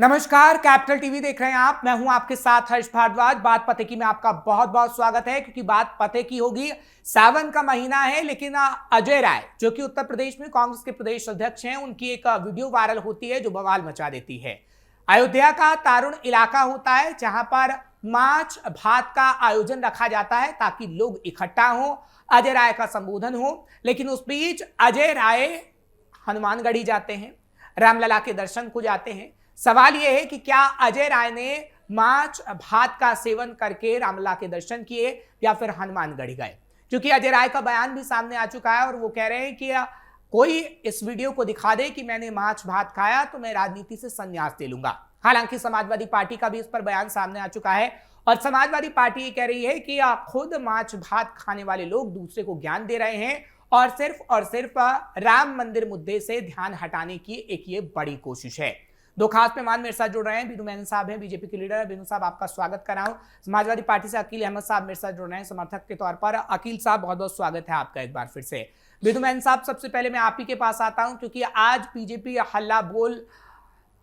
नमस्कार, capital TV देख रहे हैं आप। मैं हूं आपके साथ हर्ष भारद्वाज। बात पते की में आपका बहुत बहुत स्वागत है, क्योंकि बात पते की होगी। सावन का महीना है, लेकिन अजय राय जो कि उत्तर प्रदेश में कांग्रेस के प्रदेश अध्यक्ष हैं, उनकी एक वीडियो वायरल होती है जो बवाल मचा देती है। अयोध्या का तारुण इलाका होता है, जहां पर माछ भात का आयोजन रखा जाता है ताकि लोग इकट्ठा हों, अजय राय का संबोधन हो। लेकिन उस बीच अजय राय हनुमानगढ़ी जाते हैं, रामलला के दर्शन को जाते हैं। सवाल यह है कि क्या अजय राय ने माछ भात का सेवन करके रामलला के दर्शन किए या फिर हनुमानगढ़ी गए? क्योंकि अजय राय का बयान भी सामने आ चुका है और वो कह रहे हैं कि कोई इस वीडियो को दिखा दे कि मैंने माछ भात खाया तो मैं राजनीति से संन्यास ले लूंगा। हालांकि समाजवादी पार्टी का भी इस पर बयान सामने आ चुका है और समाजवादी पार्टी ये कह रही है कि खुद माछ भात खाने वाले लोग दूसरे को ज्ञान दे रहे हैं और सिर्फ राम मंदिर मुद्दे से ध्यान हटाने की एक ये बड़ी कोशिश है। दो खास मेहमान मेरे साथ जुड़ रहे हैं। बिनू मेनन साहब हैं, बीजेपी के लीडर है। बिनू साहब, आपका स्वागत कर रहा हूं। समाजवादी पार्टी से अकील अहमद साहब मेरे साथ जुड़ रहे हैं समर्थक के तौर पर। अकील साहब, बहुत बहुत स्वागत है आपका एक बार फिर से। बिनू मेनन साहब, सबसे पहले मैं आप ही के पास आता हूं, क्योंकि आज बीजेपी हल्ला बोल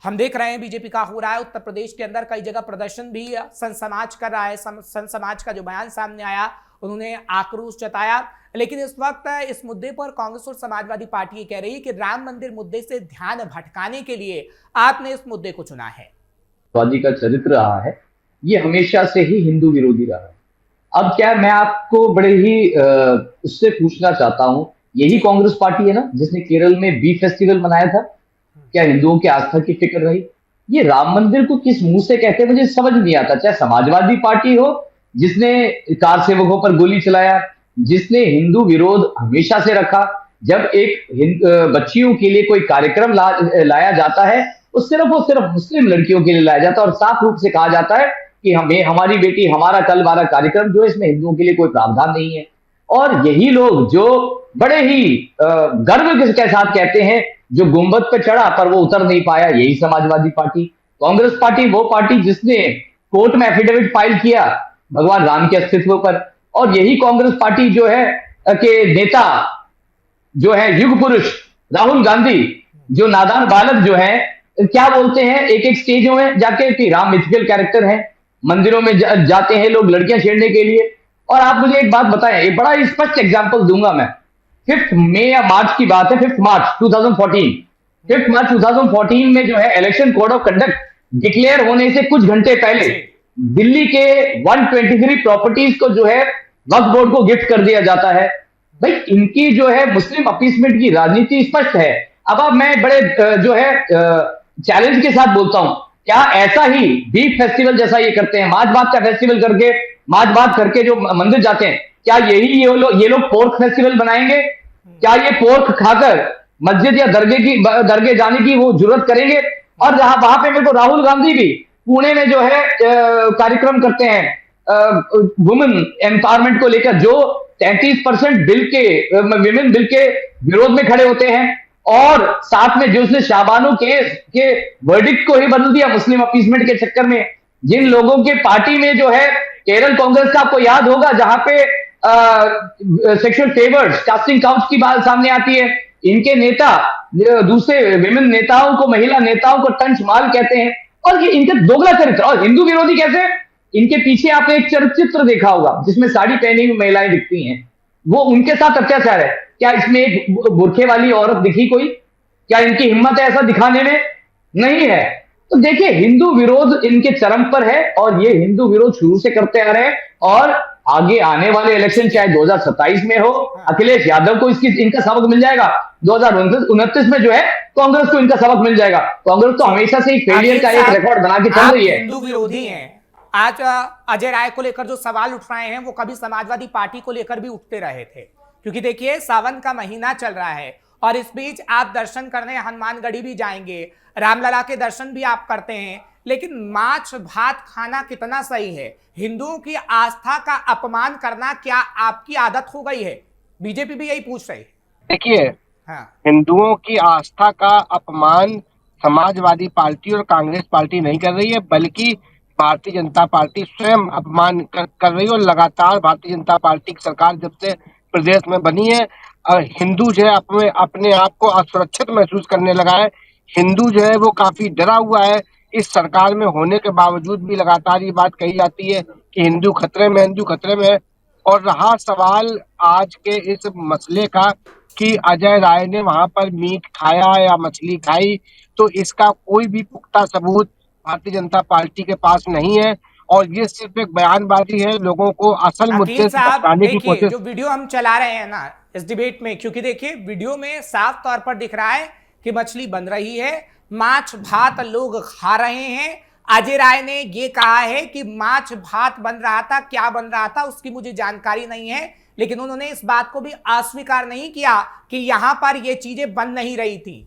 हम देख रहे हैं बीजेपी का हो रहा है। उत्तर प्रदेश के अंदर कई जगह प्रदर्शन भी संत समाज कर रहा है। संत समाज का जो बयान सामने आया, उन्होंने आक्रोश जताया। लेकिन इस वक्त इस मुद्दे पर कांग्रेस और समाजवादी पार्टी ये कह रही है कि राम मंदिर मुद्दे से ध्यान भटकाने के लिए आपने इस मुद्दे को चुना है। वादी का चरित्र रहा है, ये हमेशा से ही हिंदू विरोधी रहा है। अब क्या मैं आपको बड़े ही उससे पूछना चाहता हूं, यही कांग्रेस पार्टी है ना जिसने केरल में बीफ फेस्टिवल मनाया था? क्या हिंदुओं की आस्था की फिक्र रही? ये राम मंदिर को किस मुंह से कहते हैं मुझे समझ नहीं आता। चाहे समाजवादी पार्टी हो जिसने कार सेवकों पर गोली चलाया, जिसने हिंदू विरोध हमेशा से रखा। जब एक बच्चियों के लिए कोई कार्यक्रम लाया जाता है, वो सिर्फ मुस्लिम लड़कियों के लिए लाया जाता है और साफ रूप से कहा जाता है कि हमें, हमारी बेटी, हमारा कल वाला कार्यक्रम जो है, इसमें हिंदुओं के लिए कोई प्रावधान नहीं है। और यही लोग जो बड़े ही गर्व के साथ कहते हैं जो गुंबद पे चढ़ा पर वो उतर नहीं पाया, यही समाजवादी पार्टी। कांग्रेस पार्टी वो पार्टी जिसने कोर्ट में एफिडेविट फाइल किया भगवान राम के अस्तित्व पर। और यही कांग्रेस पार्टी जो है के नेता जो है युग पुरुष राहुल गांधी, जो नादान बालक जो है, क्या बोलते हैं एक एक स्टेजों में जाके कि राम मिथिकल कैरेक्टर है। मंदिरों में जाते हैं लोग लड़कियां छेड़ने के लिए। और आप मुझे एक बात बताएं, एक बड़ा स्पष्ट एग्जांपल दूंगा मैं। 5 मई या मार्च की बात है, 5 मार्च 2014। 5 मार्च 2014 में जो है election code of conduct declare होने से कुछ घंटे पहले दिल्ली के 123 प्रॉपर्टीज को जो है वक्फ बोर्ड को गिफ्ट कर दिया जाता है। भाई, इनकी जो है मुस्लिम अपीसमेंट की राजनीति स्पष्ट है। अब मैं बड़े जो है चैलेंज के साथ बोलता हूं, क्या ऐसा ही बीफ फेस्टिवल जैसा ये करते हैं, माछ भात का फेस्टिवल करके, माछ भात करके जो मंदिर जाते हैं, क्या यही ये लोग पोर्क फेस्टिवल बनाएंगे? क्या ये पोर्क खाकर मस्जिद या दरगाह जाने की वो जुर्रत करेंगे? और वहां पे मेरे को राहुल गांधी भी पुणे में जो है कार्यक्रम करते हैं वुमेन एम्पावरमेंट को लेकर, जो 33% विमेन बिल के विरोध में खड़े होते हैं। और साथ में जो उसने शाबानो केस के वर्डिक्ट को ही बदल दिया मुस्लिम अपीसमेंट के चक्कर में। जिन लोगों के पार्टी में जो है केरल कांग्रेस का, आपको याद होगा, जहां पे सेक्सुअल फेवर्स, कास्टिंग काउच की बात सामने आती है, इनके नेता दूसरे विमेन नेताओं को, महिला नेताओं को टंच माल कहते हैं। और ये इनका दोगला चरित्र। और हिंदू विरोधी कैसे? इनके पीछे आपने एक चलचित्र देखा होगा जिसमें साड़ी पहनी हुई महिलाएं दिखती हैं, वो उनके साथ अत्याचार है। क्या इसमें एक बुरखे वाली औरत दिखी कोई? क्या इनकी हिम्मत है ऐसा दिखाने में? नहीं है। तो देखिए, हिंदू विरोध इनके चरम पर है और ये हिंदू विरोध शुरू से करते आ रहे हैं। और आगे आने वाले इलेक्शन चाहे 2027 में हो, अखिलेश यादव को इनका सबक मिल जाएगा। 2029 में जो है कांग्रेस को इनका सबक मिल जाएगा। कांग्रेस तो हमेशा से ही फेलियर का एक रिकॉर्ड बना के चल रही है। हिंदू विरोधी हैं। आज अजय राय को लेकर जो सवाल उठ रहे हैं वो कभी समाजवादी पार्टी को लेकर भी उठते रहे थे, क्योंकि देखिए सावन का महीना चल रहा है और इस बीच आप दर्शन करने हनुमानगढ़ी भी जाएंगे, रामलला के दर्शन भी आप करते हैं। लेकिन माछ भात खाना कितना सही है? हिंदुओं की आस्था का अपमान करना क्या आपकी आदत हो गई है? बीजेपी भी यही पूछ रही है। देखिए, हाँ, हिंदुओं की आस्था का अपमान समाजवादी पार्टी और कांग्रेस पार्टी नहीं कर रही है, बल्कि भारतीय जनता पार्टी स्वयं अपमान कर रही है। और लगातार भारतीय जनता पार्टी की सरकार जब से प्रदेश में बनी है, हिंदू जो है अपने आप को असुरक्षित महसूस करने लगा है। हिंदू जो है वो काफी डरा हुआ है इस सरकार में होने के बावजूद भी लगातार ये बात कही जाती है कि हिंदू खतरे में, हिंदू खतरे में है। और रहा सवाल आज के इस मसले का कि अजय राय ने वहां पर मीट खाया या मछली खाई, तो इसका कोई भी पुख्ता सबूत भारतीय जनता पार्टी के पास नहीं है और ये सिर्फ एक बयानबाजी है, लोगों को असल अकील मुद्दे से साहब भटकाने की देखिए, कोशिश। जो वीडियो हम चला रहे हैं ना इस डिबेट में, क्योंकि देखिए वीडियो में साफ तौर पर दिख रहा है कि मछली बन रही है, माछ भात लोग खा रहे हैं। अजय राय ने ये कहा है कि माछ भात बन रहा था, क्या बन रहा था उसकी मुझे जानकारी नहीं है, लेकिन उन्होंने इस बात को भी अस्वीकार नहीं किया कि यहां पर ये चीजें बन नहीं रही थी।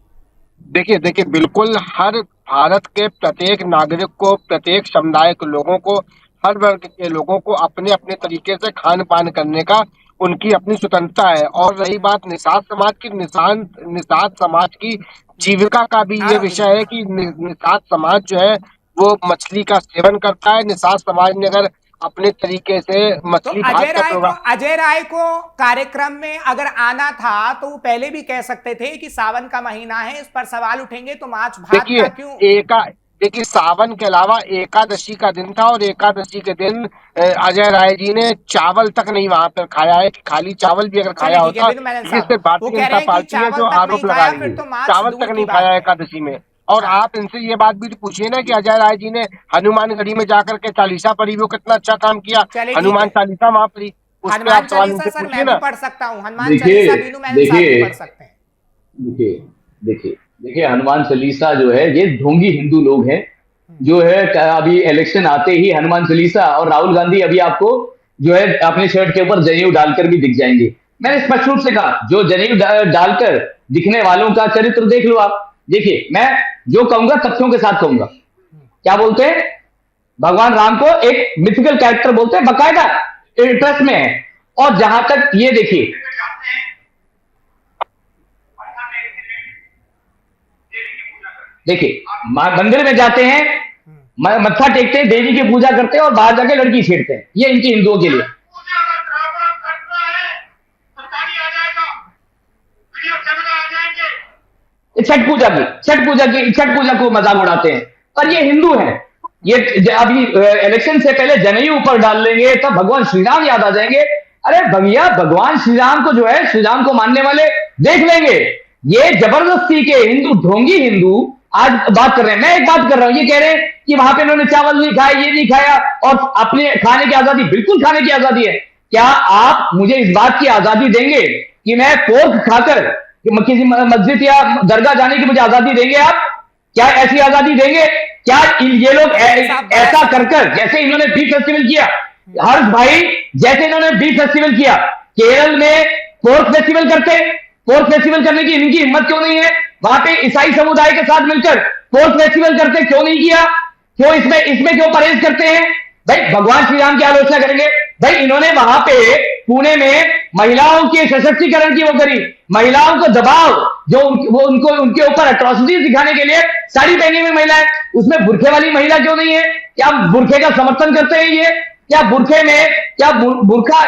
देखिए बिल्कुल हर भारत के प्रत्येक नागरिक को, प्रत्येक समुदाय के लोगों को, हर वर्ग के लोगों को अपने अपने तरीके से खान पान करने का उनकी अपनी स्वतंत्रता है। और रही बात निषाद समाज की, निषाद समाज की जीविका का भी ये विषय है कि निषाद समाज जो है वो मछली का सेवन करता है। निषाद समाज ने अगर अपने तरीके से तो मछली भात का प्रोग्राम, अजय राय को कार्यक्रम में अगर आना था तो वो पहले भी कह सकते थे कि सावन का महीना है, इस पर सवाल उठेंगे तो माछ भात का क्यों। देखिए सावन के अलावा एकादशी का दिन था और एकादशी के दिन अजय राय जी ने चावल तक नहीं वहां पर खाया है। खाली चावल भी अगर खाया होता, जिससे भारतीय जनता पार्टी ने जो आरोप लगा रही है, चावल तक नहीं खाया एकादशी में। और आप इनसे ये बात भी पूछिए ना कि अजय राय जी ने हनुमानगढ़ी में जाकर के चालीसा पढ़ी, वो कितना अच्छा काम किया, हनुमान चालीसा वहां पढ़ी। हनुमान चालीसा सर मैं भी पढ़ सकता हूँ, हनुमान देखिए चालीसा बीनू मैंने साथ में पढ़ सकते हैं। देखिए हनुमान चालीसा जो है, ये ढोंगी हिंदू लोग हैं जो है अभी इलेक्शन आते ही हनुमान चालीसा, और राहुल गांधी अभी आपको जो है अपने शर्ट के ऊपर जनेऊ डालकर भी दिख जाएंगे। मैंने स्पष्ट रूप से कहा, जो जनेऊ डालकर दिखने वालों का चरित्र देख लो आप। देखिए मैं जो कहूंगा तथ्यों के साथ कहूंगा। क्या बोलते हैं, भगवान राम को एक मिथिकल कैरेक्टर बोलते हैं, बकायदा इंटरेस्ट में है। और जहां तक ये देखिए, मंदिर में जाते हैं, मत्था टेकते हैं, देवी की पूजा करते हैं और बाहर जाके लड़की छेड़ते हैं। ये इनके हिंदुओं के लिए छठ पूजा को मजाक उड़ाते हैं। पर ये हिंदू हैं। ये अभी इलेक्शन से पहले जनेऊ ऊपर डाल लेंगे तब भगवान श्री राम याद आ जाएंगे। अरे भैया, भगवान श्री राम को जो है, श्री राम को मानने वाले देख लेंगे। ये जबरदस्ती के हिंदू, ढोंगी हिंदू आज बात कर रहे हैं। मैं एक बात कर रहा हूं, ये कह रहे हैं कि वहां पे इन्होंने चावल नहीं खाया, ये नहीं खाया, और अपने खाने की आजादी, बिल्कुल खाने की आजादी है। क्या आप मुझे इस बात की आजादी देंगे कि मैं पोर्क खाकर किसी मस्जिद या दरगाह जाने की मुझे आजादी देंगे आप? क्या ऐसी आजादी देंगे? क्या ये लोग ऐसा कर जैसे इन्होंने बीफ फेस्टिवल किया, हर्ष भाई, जैसे इन्होंने बीफ फेस्टिवल किया, केरल में पोर्क फेस्टिवल करते, पोर्क फेस्टिवल करने की इनकी हिम्मत क्यों नहीं है? वहां पे ईसाई समुदाय के साथ मिलकर पोर्क फेस्टिवल करते, क्यों नहीं किया? क्यों इसमें क्यों परहेज करते हैं? भाई भगवान श्री राम की आलोचना करेंगे? भाई इन्होंने वहां पे पुणे में महिलाओं के सशक्तिकरण की वो करी, महिलाओं को दबाव, जो उनको उनके ऊपर अट्रॉसिटीज दिखाने के लिए साड़ी पहनी हुई महिला है, उसमें बुरखे वाली महिला क्यों नहीं है? क्या बुरखे का समर्थन करते हैं? ये क्या बुरखे में, क्या बुरखा,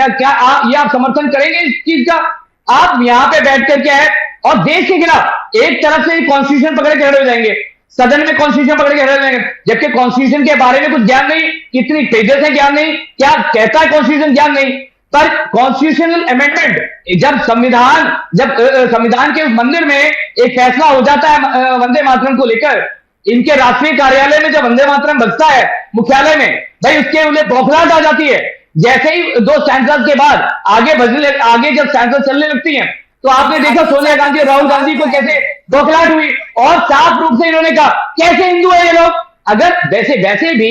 क्या ये आप समर्थन करेंगे इस चीज का? आप यहां पे बैठ कर क्या है, और देश के खिलाफ एक तरफ से कॉन्स्टिट्यूशन पकड़ के खड़े हो जाएंगे, सदन में कॉन्स्टिट्यूशन पकड़ के खड़े हो जाएंगे, जबकि कॉन्स्टिट्यूशन के बारे में कुछ ज्ञान नहीं, कितनी पेजेस है ज्ञान नहीं, क्या कहता है कॉन्स्टिट्यूशन ज्ञान नहीं। पर कॉन्स्टिट्यूशनल अमेंडमेंट, जब संविधान के उस मंदिर में एक फैसला हो जाता है वंदे मातरम को लेकर, इनके राष्ट्रीय कार्यालय में जब वंदे मातरम बजता है मुख्यालय में, भाई उसके उन्हें बौखलाहट आ जाती है। जैसे ही 2 स्टैंसर्स के बाद आगे जब स्टैंसर्स चलने लगती हैं, तो आपने देखा सोनिया गांधी और राहुल गांधी को कैसे बौखलाहट हुई, और साफ रूप से इन्होंने कहा कैसे हिंदू है ये लोग। अगर वैसे भी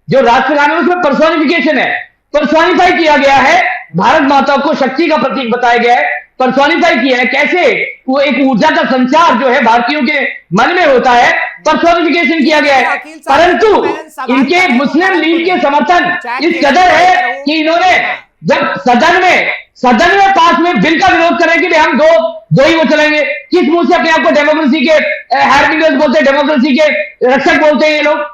जो राष्ट्रगान है उसमें पर्सोनिफिकेशन है, पर्सोनिफाई किया गया है, भारत माता को शक्ति का प्रतीक बताया गया है, पर्सोनिफाई किया है। कैसे वो एक ऊर्जा का संचार जो है भारतीयों के मन में होता है, पर्सोनिफिकेशन किया गया है। परंतु इनके मुस्लिम लीग के समर्थन इस कदर है कि इन्होंने जब सदन में पास में बिल का विरोध करें कि हम दो ही वो चलेंगे, किस मुंह से अपने आप को डेमोक्रेसी के हैरबिंगर्स बोलते हैं, डेमोक्रेसी के रक्षक बोलते हैं ये लोग?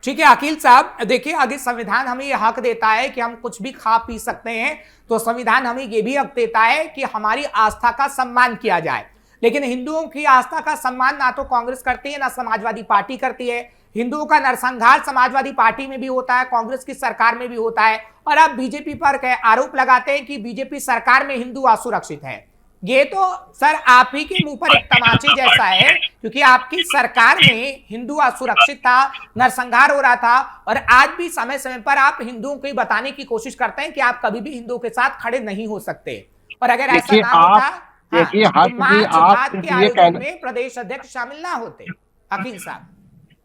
ठीक है अकील साहब, देखिए अगर संविधान हमें यह हक देता है कि हम कुछ भी खा पी सकते हैं, तो संविधान हमें यह भी हक देता है कि हमारी आस्था का सम्मान किया जाए। लेकिन हिंदुओं की आस्था का सम्मान ना तो कांग्रेस करती है, ना समाजवादी पार्टी करती है। हिंदुओं का नरसंहार समाजवादी पार्टी में भी होता है, कांग्रेस की सरकार में भी होता है, और आप बीजेपी पर आरोप लगाते हैं कि बीजेपी सरकार में हिंदू असुरक्षित है। ये तो सर आप ही के मुंह पर एक तमाचे जैसा है, क्योंकि आपकी सरकार में हिंदू असुरक्षित था, नरसंहार हो रहा था, और आज भी समय समय पर आप हिंदुओं को बताने की कोशिश करते हैं कि आप कभी भी हिंदुओं के साथ खड़े नहीं हो सकते। और अगर ऐसा ना होता, देखिए तो मार्च भात के आयोजन में प्रदेश अध्यक्ष शामिल ना होते। हकीम साहब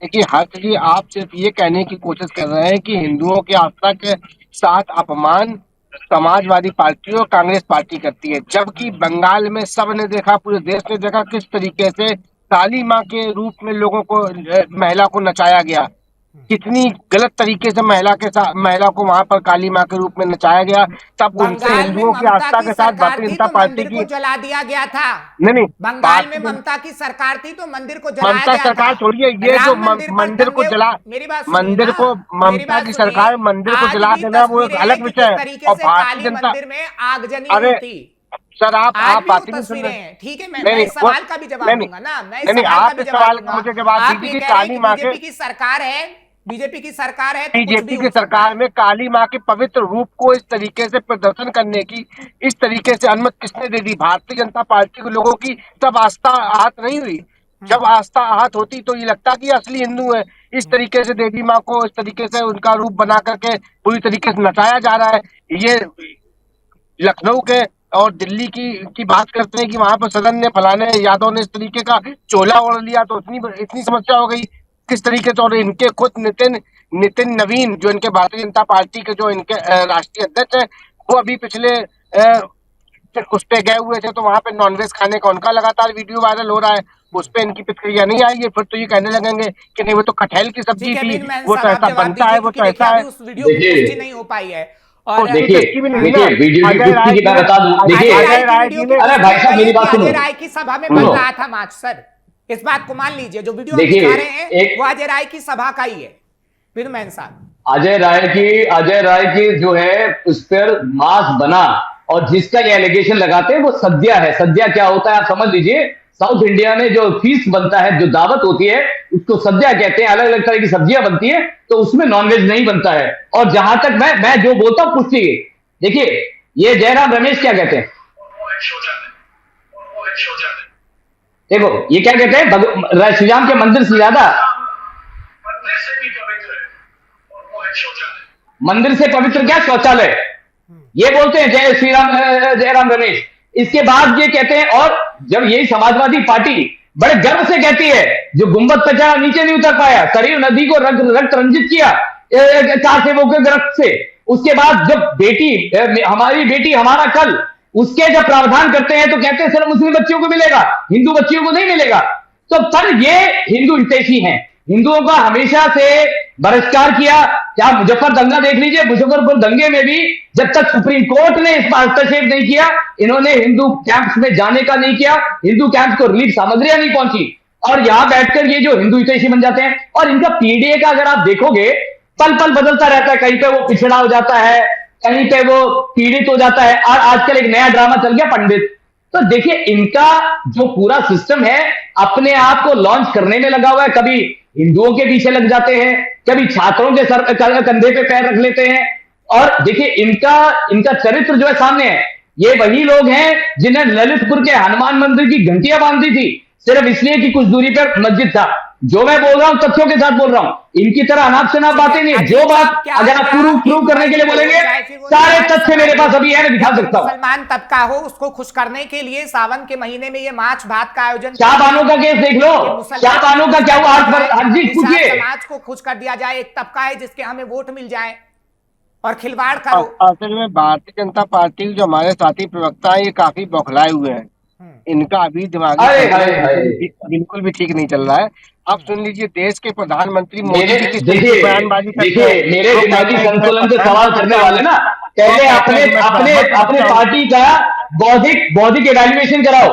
देखिए, हर्ष जी, आप सिर्फ ये कहने की कोशिश कर रहे हैं कि हिंदुओं की आस्था के साथ अपमान समाजवादी पार्टी और कांग्रेस पार्टी करती है, जबकि बंगाल में सबने देखा, पूरे देश ने देखा किस तरीके से काली माँ के रूप में लोगों को, महिला को नचाया गया, कितनी गलत तरीके से महिला को वहां पर काली माँ के रूप में नचाया गया। तब उनसे हिंदुओं की आस्था के साथ भारतीय जनता पार्टी की जला दिया गया था। नहीं, बंगाल में ममता की सरकार थी तो मंदिर को जलाया गया था। सरकार छोड़िए, ये जो मंदिर को जला, मंदिर को, ममता की सरकार मंदिर को जला देना वो एक अलग विषय है। और भारतीय जनता मंदिर में आगजनी हुई थी। सर, आप बात नहीं सुन रहे हैं। ठीक है, मैं इस सवाल का भी जवाब दूंगा ना, नहीं, आप इस सवाल का मुझे जवाब दीजिए कि काली माँ के, की सरकार है, बीजेपी की सरकार है, बीजेपी की सरकार में काली माँ के पवित्र रूप को इस तरीके से प्रदर्शन करने की, इस तरीके से अनुमति किसने दे दी? भारतीय जनता पार्टी के लोगों की तब आस्था आहत नहीं हुई। जब आस्था आहत होती तो ये लगता कि असली हिंदू है। इस तरीके से देवी माँ को इस तरीके से उनका रूप बना करके पूरी तरीके से नचाया जा रहा है। ये लखनऊ के और दिल्ली की बात करते हैं कि वहां पर सदन ने, फलाने यादव ने इस तरीके का चोला ओढ़ लिया तो इतनी समस्या हो गई किस तरीके से। और इनके खुद नितिन नवीन, जो इनके भारतीय जनता पार्टी के जो इनके राष्ट्रीय अध्यक्ष हैं, वो अभी पिछले उस पे गए हुए थे, तो वहां पे नॉनवेज खाने का उनका लगातार वीडियो वायरल हो रहा है। उस पे इनकी प्रतिक्रिया नहीं आई है। फिर तो ये कहने लगेंगे कि नहीं, वो तो कटहल की सब्जी थी, वो तो ऐसा बनता है, वो तो ऐसा है। उस वीडियो की पुष्टि नहीं हो पाई है। और देखिए वीडियो की पुष्टि की मैं बता दूं। देखिए, अरे भाई साहब मेरी बात सुनो। अजय राय की सभा में बन रहा था मार्च सर, इस बात को मान लीजिए। जो वीडियो दिखा रहे हैं वो अजय राय की सभा का ही है। फिर साहब, अजय राय की जो है उस पर मास्क बना, और जिसका ये एलिगेशन लगाते हैं वो सद्या है। सद्या क्या होता है आप समझ लीजिए। साउथ इंडिया में जो फीस्ट बनता है, जो दावत होती है, उसको सद्या कहते हैं। अलग अलग तरह की सब्जियां बनती है, तो उसमें नॉनवेज नहीं बनता है। और जहां तक मैं जो बोलता हूं पुष्टि, देखिए ये जयराम रमेश क्या कहते हैं, देखो ये क्या कहते हैं, श्री राम के मंदिर से ज्यादा मंदिर से पवित्र क्या शौचालय, ये बोलते हैं जयराम रमेश। इसके बाद ये कहते हैं, और जब यही समाजवादी पार्टी बड़े गर्व से कहती है, जो गुंबद पे चढ़ा नीचे नहीं उतर पाया, शरीर नदी को रक्त रंजित किया 4 सेवकों के रक्त से। उसके बाद जब बेटी, हमारी बेटी हमारा कल, उसके जब प्रावधान करते हैं तो कहते हैं सिर्फ मुस्लिम बच्चियों को मिलेगा, हिंदू बच्चियों को नहीं मिलेगा। तो पर ये हिंदू हितैषी हैं, हिंदुओं का हमेशा से बहिष्कार किया। क्या मुजफ्फर दंगा देख लीजिए, मुजफ्फरपुर दंगे में भी जब तक सुप्रीम कोर्ट ने इस पर हस्तक्षेप नहीं किया, इन्होंने हिंदू कैंप्स में जाने का नहीं किया, हिंदू कैंप्स को रिलीफ सामग्रियां नहीं पहुंची, और यहां बैठकर ये जो हिंदू हितैषी बन जाते हैं। और इनका पीडीए का अगर आप देखोगे, पल पल बदलता रहता है, कहीं पे वो पिछड़ा हो जाता है, कहीं पे वो पीड़ित हो जाता है, और आजकल एक नया ड्रामा चल गया पंडित। तो देखिए इनका जो पूरा सिस्टम है अपने आप को लॉन्च करने में लगा हुआ है। कभी हिंदुओं के पीछे लग जाते हैं, कभी छात्रों के सर कंधे पे पैर रख लेते हैं। और देखिए इनका चरित्र जो है सामने है, ये वही लोग हैं जिन्हें ललितपुर के हनुमान मंदिर की घंटियां बांधी थी, सिर्फ इसलिए कि कुछ दूरी पर मस्जिद था। जो मैं बोल रहा हूं तथ्यों के साथ बोल रहा हूं, इनकी तरह अनाप शनाप बातें नहीं। जो बात अगर आप प्रूव करने के लिए बोलेंगे, सारे तथ्य मेरे पास अभी है, मैं दिखा सकता हूं। मुसलमान तबका हो उसको खुश करने के लिए सावन के महीने में ये मार्च भात का आयोजन, शाहबानो का केस देख लो, शाहबानो का क्या हुआ, हरजीत पूछिए। समाज को खुश कर दिया जाए, एक तबका है जिसके हमें वोट मिल जाए और खिलवाड़ करो। असल में भारतीय जनता पार्टी जो हमारे साथी प्रवक्ता है, ये काफी बौखलाए हुए हैं। इनका अभी दिमागी बिल्कुल भी ठीक नहीं चल रहा है। अब सुन लीजिए, देश के प्रधानमंत्री मोदी जी की बयानबाजी करते हैं। मेरे दिमागी संतुलन से सवाल करने वाले ना, पहले अपने पार्टी का बौद्धिक इवैल्यूएशन कराओ।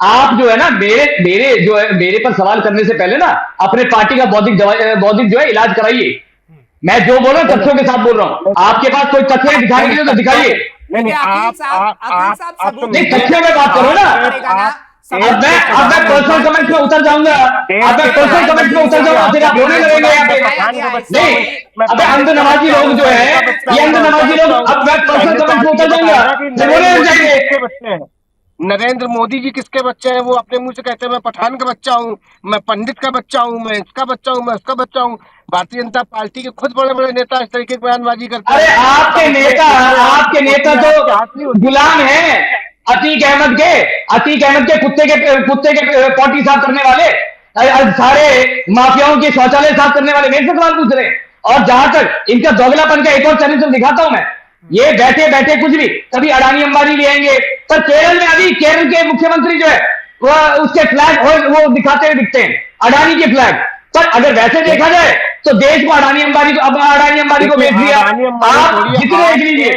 आप जो है ना, मेरे पर सवाल करने से पहले ना अपने पार्टी का बौद्धिक जो है इलाज कराइए। मैं जो बोल रहा हूँ तथ्यों के साथ बोल रहा हूँ। आपके पास कोई तथ्य दिखाने के लिए तो दिखाइए। नहीं, तथ्यों में बात करो ना। अब मैं पर्सनल कमेंट में उतर जाऊंगा, अब मैं पर्सनल कमेंट में उतर जाऊंगा, फिर आप बोलने लगेंगे यहाँ पे। नहीं, अबे अंध नमाजी लोग जो है, ये अंध नमाजी लोग, अब मैं पर्सनल कमेंट में उतर जाऊंगा, फिर बोलने लग जाएंगे। नरेंद्र मोदी जी किसके बच्चे हैं? वो अपने मुंह से कहते हैं मैं पठान का बच्चा हूँ, मैं पंडित का बच्चा हूँ, मैं इसका बच्चा हूँ, मैं उसका बच्चा हूँ। भारतीय जनता पार्टी के खुद बड़े बड़े नेता इस तरीके की बयानबाजी करते हैं। अरे आपके नेता तो गुलाम हैं अतीक अहमद के कुत्ते के पॉटी साफ करने वाले, सारे माफियाओं के शौचालय साफ करने वाले मेरे से सवाल पूछ रहे हैं। और जहां तक इनका दोगलापन का एक और चरित्र दिखाता हूं मैं, ये बैठे बैठे कुछ भी कभी अडानी अंबानी ले आएंगे, पर केरल में अभी केरल के मुख्यमंत्री जो है वो उसके फ्लैग वो दिखाते हुए दिखते हैं, अडानी के फ्लैग। पर अगर वैसे देखा जाए तो देश को अडानी अंबानी को बेच दिया। आप जितने देख लीजिए,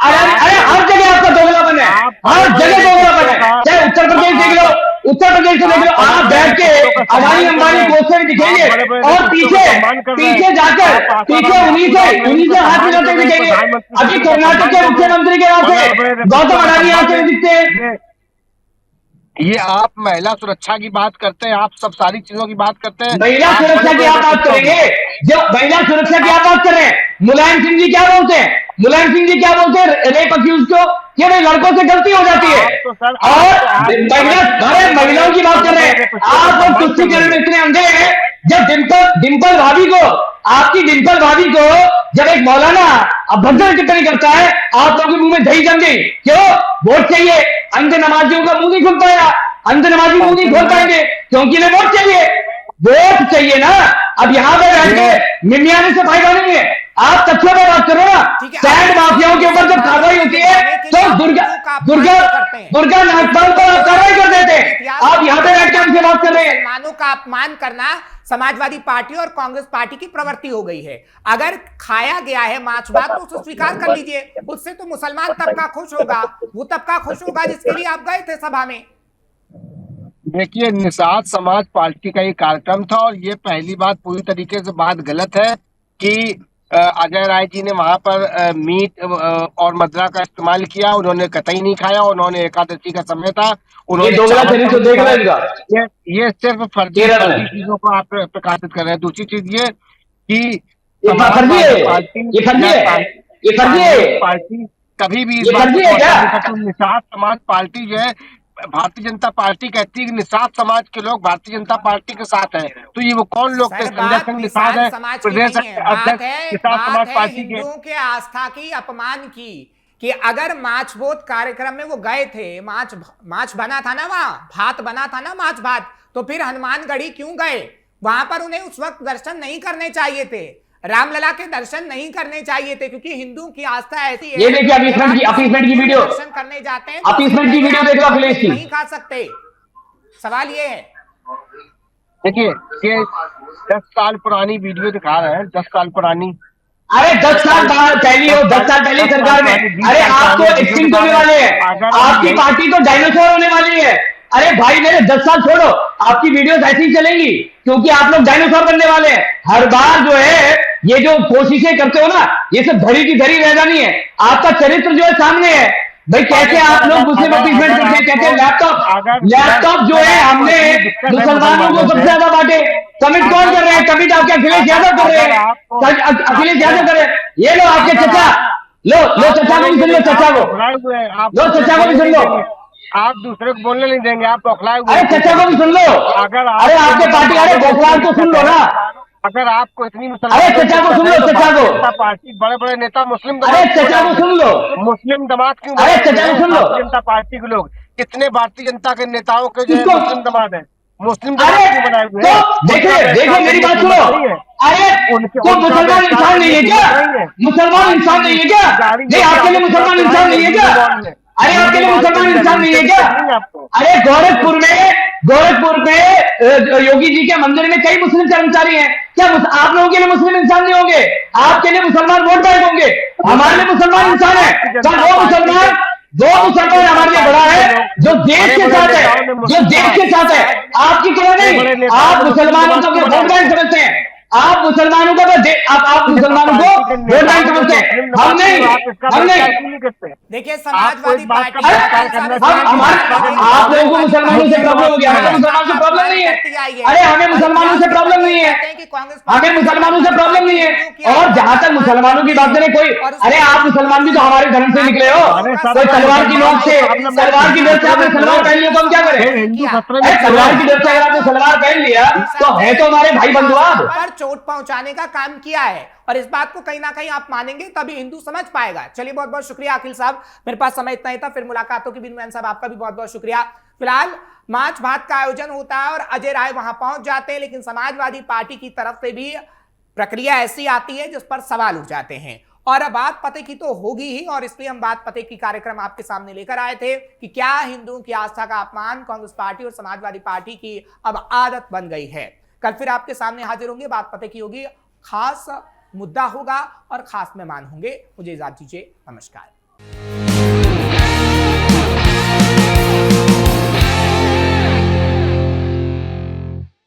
अरे हर जगह आपका दोगलापन है, हर जगह दोगलापन है। चाहे उत्तर प्रदेश देख लो, उत्तर प्रदेश से देख लो, आप बैठ के अडानी अंबानी को से दिखेंगे और पीछे जाकर उन्हीं से हाथ मिलाते दिखेंगे। अभी कर्नाटक के मुख्यमंत्री के नाम से गौतम अडानी यहाँ से दिखते हैं। ये आप महिला सुरक्षा की बात करते हैं, आप सब सारी चीजों की बात करते हैं। महिला सुरक्षा की आप बात करेंगे, जो महिला सुरक्षा की आप बात कर रहे हैं, मुलायम सिंह जी क्या बोलते हैं? मुलायम सिंह जी क्या बोलते हैं रेप अक्यूज को? कि भाई लड़कों से गलती हो जाती है। और महिलाओं की बात कर रहे हैं आप, और तुष्टिकरण में इतने अंधे हैं। जब डिंपल भाभी को, आपकी डिंपल भाभी को जब एक मौलाना अभद्र टिप्पणी करता है, आप लोगों के मुंह में दही जम गई। क्यों? वोट चाहिए। अंध नमाजियों का मुंह नहीं खुल पाया, अंध नमाजी मुंह नहीं खोल पाएंगे क्योंकि इन्हें वोट चाहिए, वोट चाहिए ना। अब यहाँ पे बैठ के मिमियाने से फायदा नहीं है, आप तथ्यों पर बात करो ना। सैंड माफियाओं के ऊपर जब कार्रवाई होती है तो दुर्गा नागपाल पर आप कार्रवाई कर देते हैं। आप यहाँ पे बैठ के हमसे बात कर रहे हैं। मुसलमानों का अपमान करना समाजवादी पार्टी और कांग्रेस पार्टी की प्रवृत्ति हो गई है। अगर खाया गया है मांस भात तो उसे स्वीकार कर लीजिए, उससे तो मुसलमान तबका खुश होगा, वो तबका खुश होगा जिसके लिए आप गए थे सभा में। देखिए, निषाद समाज पार्टी का ये कार्यक्रम था और ये पहली बात पूरी तरीके से बात गलत है कि अजय राय जी ने वहां पर मीट और मदरा का इस्तेमाल किया। उन्होंने कतई नहीं खाया, उन्होंने एकादशी का समय था, उन्होंने ये सिर्फ फर्जी चीजों को आप प्रकाशित कर रहे हैं। दूसरी चीज ये कि पार्टी कभी भी निषाद समाज पार्टी जो है, भारतीय जनता पार्टी कहती है कि निषाद समाज के लोग भारतीय जनता पार्टी के साथ हैं। तो ये वो कौन लोग थे? संजय सिंह निषाद है, प्रदेश अध्यक्ष निषाद समाज पार्टी के। हिंदुओं के आस्था की अपमान की कि अगर माछ बोध कार्यक्रम में वो गए थे, माछ बना था ना, वहां भात बना था ना, माछ भात, तो फिर हनुमानगढ़ी क्यों गए? वहां पर उन्हें उस वक्त दर्शन नहीं करने चाहिए थे, रामलला के दर्शन नहीं करने चाहिए थे, क्योंकि हिंदुओं की आस्था ऐसी है। ये देखिए अपीसमेंट की वीडियो, दर्शन करने जाते हैं, अपीसमेंट की वीडियो देख लो, अखिलेश की नहीं खा सकते। सवाल ये है, देखिए ये 10 साल पुरानी वीडियो दिखा रहे हैं, 10 साल पुरानी। अरे 10 साल पहली हो, 10 साल पहले सरकार में। अरे आप तो एक्सटिंक्ट होने वाले हैं, आपकी पार्टी तो डायनासोर होने वाली है। अरे भाई मेरे 10 साल छोड़ो, आपकी वीडियोस ऐसी ही चलेंगी क्योंकि आप लोग डायनासोर बनने वाले हैं। हर बार जो है ये जो कोशिशें करते हो ना, ये सब धरी की धरी रह जानी है। आपका चरित्र जो है सामने है भाई। कैसे आप लोग मुस्लिम अपीसमेंट करते हैं, कहते हैं लैपटॉप जो है हमने मुसलमानों को सबसे ज्यादा बांटे। कमिट कौन कर रहे हैं? कमिट आपके अखिलेश यादव कर रहे हैं, अखिलेश यादव कर रहे हैं। ये लो आपके चचा, लो चचा को भी सुन लो, चचा को भी सुन लो। आप दूसरे को बोलने नहीं देंगे, आप बौखलाए हुए। अरे चचा को भी सुन लो। अरे आपके पार्टी, अरे बौखलाए तो सुन लो ना। अगर आपको इतनी अरे चचा को सुन लो, चचा को। पार्टी बड़े बड़े नेता मुस्लिम, अरे चचा को सुन लो, मुस्लिम दमाद क्यों? अरे चचा को सुन लो। भारतीय जनता पार्टी के लोग, कितने भारतीय जनता के नेताओं के जो है मुस्लिम दमाद है, मुस्लिम दमाद क्यों बनाए हुए हैं? देखो मेरी बात सुनो। अरे तो मुसलमान इंसान नहीं है क्या? मुसलमान इंसान नहीं है क्या? नहीं, आपके लिए मुसलमान इंसान नहीं है क्या? अरे आपके लिए मुसलमान इंसान नहीं है क्या? अरे गोरखपुर में योगी जी के मंदिर में कई मुस्लिम कर्मचारी हैं। क्या आप लोगों के लिए मुस्लिम इंसान नहीं होंगे? आपके लिए मुसलमान वोट बैंक होंगे, हमारे लिए मुसलमान इंसान है। वो मुसलमान हमारे लिए बड़ा है जो देश के साथ है, जो देश के साथ है। आपकी तरह नहीं, आप मुसलमानों को वोट बैंक समझते हैं। आप मुसलमानों को आप मुसलमानों को वोट बैंक समझते हैं, हम नहीं। देखिए समाजवादी पार्टी आप लोगों को मुसलमानों से प्रॉब्लम हो गया, हमें मुसलमानों से प्रॉब्लम नहीं है। अरे हमें मुसलमानों से प्रॉब्लम नहीं है, हमें मुसलमानों से प्रॉब्लम नहीं है। और जहां तक मुसलमानों की बात करें, कोई अरे आप मुसलमान भी तो हमारे धर्म से निकले हो, कोई तलवार की नोक से आपने सलवार पहन लिया तो हम क्या करें? तलवार की नोक से अगर आपने सलवार पहन लिया तो है तो हमारे भाई बंधु आप। पर चोट पहुंचाने का काम किया है और इस बात को कहीं ना कहीं आप मानेंगे तभी हिंदू समझ पाएगा। चलिए बहुत बहुत शुक्रिया अखिल साहब, मेरे पास समय इतना ही था, फिर मुलाकातों की बिन साहब आपका भी बहुत बहुत शुक्रिया। फिलहाल मार्च भात का आयोजन होता है और अजय राय वहां पहुंच जाते हैं, लेकिन समाजवादी पार्टी की तरफ से भी प्रक्रिया ऐसी आती है जिस पर सवाल उठ जाते हैं और बात पते की तो होगी ही, और इसलिए हम बात पते की कार्यक्रम आपके सामने लेकर आए थे कि क्या हिंदुओं की आस्था का अपमान कांग्रेस पार्टी और समाजवादी पार्टी की अब आदत बन गई है। कल फिर आपके सामने हाजिर होंगे, बात पते की होगी, खास मुद्दा होगा और खास मेहमान होंगे। मुझे इजाजत दीजिए, नमस्कार।